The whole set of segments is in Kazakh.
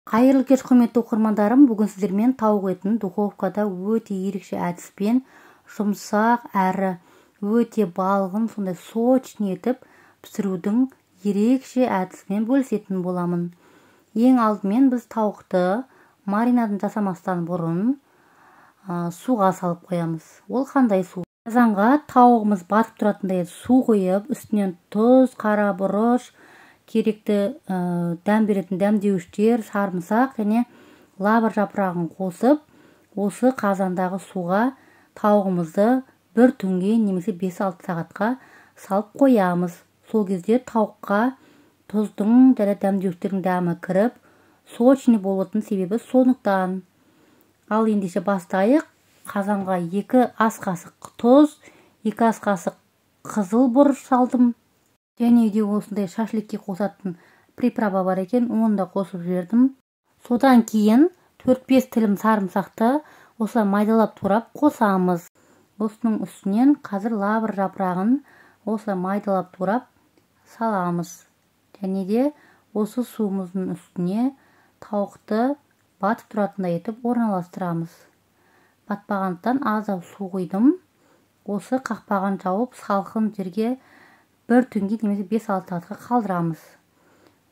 Қайырлы кеш, құрметті оқырмандарым. Бүгін сіздермен тауық етін духовкада өте ерекше әдіспен жұмсақ әрі өте балғын, сондай сочный етіп пісірудің ерекше әдісімен бөлісетін боламын. Ең алдымен біз тауықты маринадын жасамастан бұрын суға салып қоямыз. Ол қандай су? Қазанға тауығымыз батып тұратындай су қойып, үстінен тұз, қара бұрыш, керекті дәм беретін дәмдеуіштер, сарымсақ және лавр жапырағын қосып, осы қазандағы суға тауығымызды бір түнге немесе 5-6 сағатқа салып қоямыз. Сол кезде тауыққа тұздың және дәмдеуіштердің дәмі кіріп, сочный болатын себебі сондықтан. Ал ендеше бастайық. Қазанға 2 ас қасық тұз, 2 ас қасық қызыл бұрыш салдым. Және де осындай шашликке қосатын приправа бар екен, оны да қосып жібердім. Содан кейін 4-5 тілім сарымсақты осылай майдалап турап қосамыз. Осының үстінен қазір лавр жапырағын осылай майдалап турап саламыз. Және де осы суымыздың үстіне тауықты батып тұратындай етіп орналастырамыз. Батпағандықтан аздап су құйдым. Осы қақпағын жауып салқын жерге бір түнге немесе 5-6 сағатқа қалдырамыз.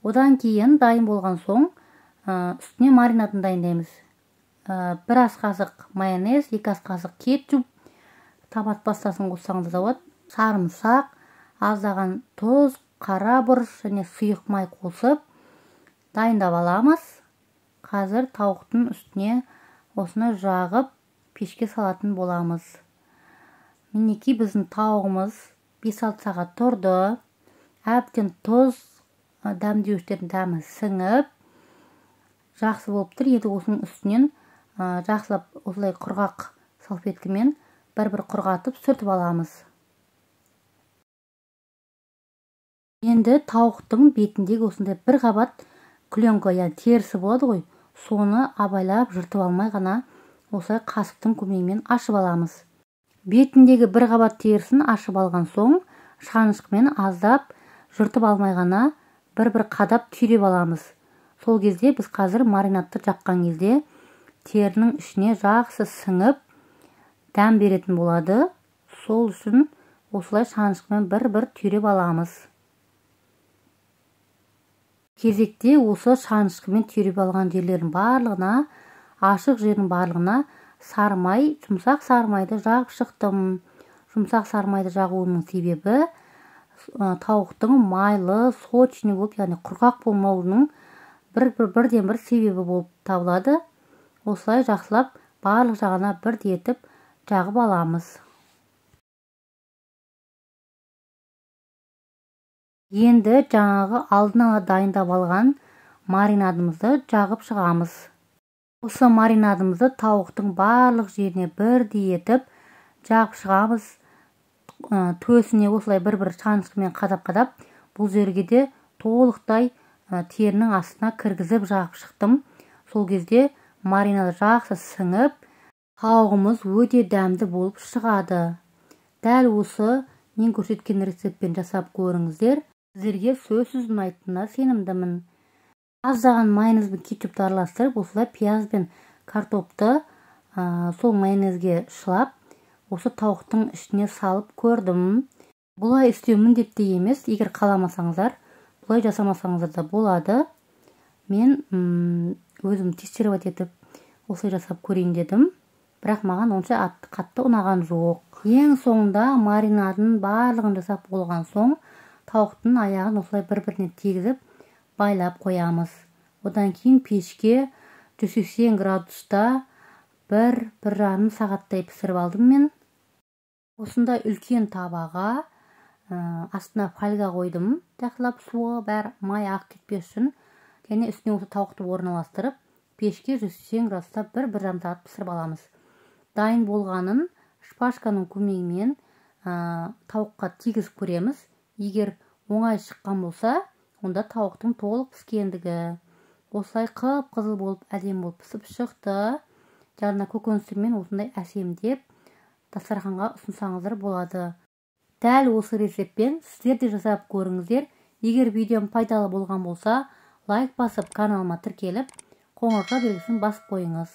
Одан кейін дайын болған соң үстіне маринадын дайындаймыз. 1 ас қасық майонез, 2 ас қасық кетчуп, томат пастасын қоссаңыз да болады, сарымсақ, аздаған тұз, қара бұрыш және сұйық май қосып дайындап аламыз. Қазір тауықтың үстіне осыны жағып пешке салатын боламыз. Мінекей біздің тауығымыз 5-6 сағат тұрды. Әбден тұз, дәмдеуіштердің дәмі сіңіп, жақсы болып тұр. Енді осының үстінен жақсылап осылай құрғақ салфеткамен бір-бір құрғатып сүртіп аламыз. Енді тауықтың бетіндегі осындай бір қабат пленка, яғни терісі болады ғой, соны абайлап жыртып алмай ғана осылай қасықтың көмегімен ашып аламыз. Бетіндегі бір қабат терісін ашып алған соң, шанышқымен аздап жыртып алмай ғана бір-бір қадап түйреп аламыз. Сол кезде біз қазір маринадты жаққан кезде терінің ішіне жақсы сіңіп, дәм беретін болады. Сол үшін осылай шанышқымен бір-бір түйреп аламыз. Кезекте осы шанышқымен түйреп алған жерлердің барлығына, ашық жердің барлығына сарымай, жұмсақ сарымайды жағып шықтым. Жұмсақ сарымайды жағуының себебі тауықтың майлы, сочный болып, яғни құрғақ болмауының бірден бір себебі болып табылады. Осылай жақсылап барлық жағына бірдей етіп жағып аламыз. Енді жаңағы алдын ала дайындап алған маринадымызды жағып шығамыз. Осы маринадымызды тауықтың барлық жеріне бірдей етіп жағып шығамыз. Төсіне осылай бір-бір шанышқымен қадап-қадап, бұл жерге де толықтай терінің астына кіргізіп жағып шықтым. Сол кезде маринад жақсы сіңіп, тауығымыз өте дәмді болып шығады. Дәл осы мен көрсеткен рецептпен жасап көріңіздер. Сіздерге сөзсіз ұнайтынына сенімдімін. Аздаған майонез бен кетчупты араластырып, осылай пияз бен картопты сол майонезге шылап, осы тауықтың ішіне салып көрдім. Бұлай істеу міндетті емес. Егер қаламасаңыздар, бұлай жасамасаңыздар да болады. Мен өзім тестировать етіп осылай жасап көрейін дедім. Бірақ маған онша қатты ұнаған жоқ. Ең соңында маринадын барлығын жасап болған соң, тауықтың аяғын осылай бір-біріне тегізіп байлап қоямыз. Одан кейін пешке 180 градуста 1-1,5 сағаттай пісіріп алдым мен. Осындай үлкен табаға астына фольга қойдым. Жақсылап суы бәрі май ақ кетпес үшін. Және үстіне осы тауықты орналастырып, пешке 180 градуста 1-1,5 сағат пісіріп аламыз. Дайын болғанын шпажканың көмегімен тауыққа тигізіп көреміз. Егер оңай шыққан болса, онда тауықтың толық піскендігі. Осылай қып-қызыл болып, әдемі болып пісіп шықты. Жанына көкөністермен осындай әсемдеп дастарханға ұсынсаңыздар болады. Дәл осы рецептпен сіздер де жасап көріңіздер. Егер видеом пайдалы болған болса, лайк басып каналыма тіркеліп, қоңырша белгісін басып қойыңыз.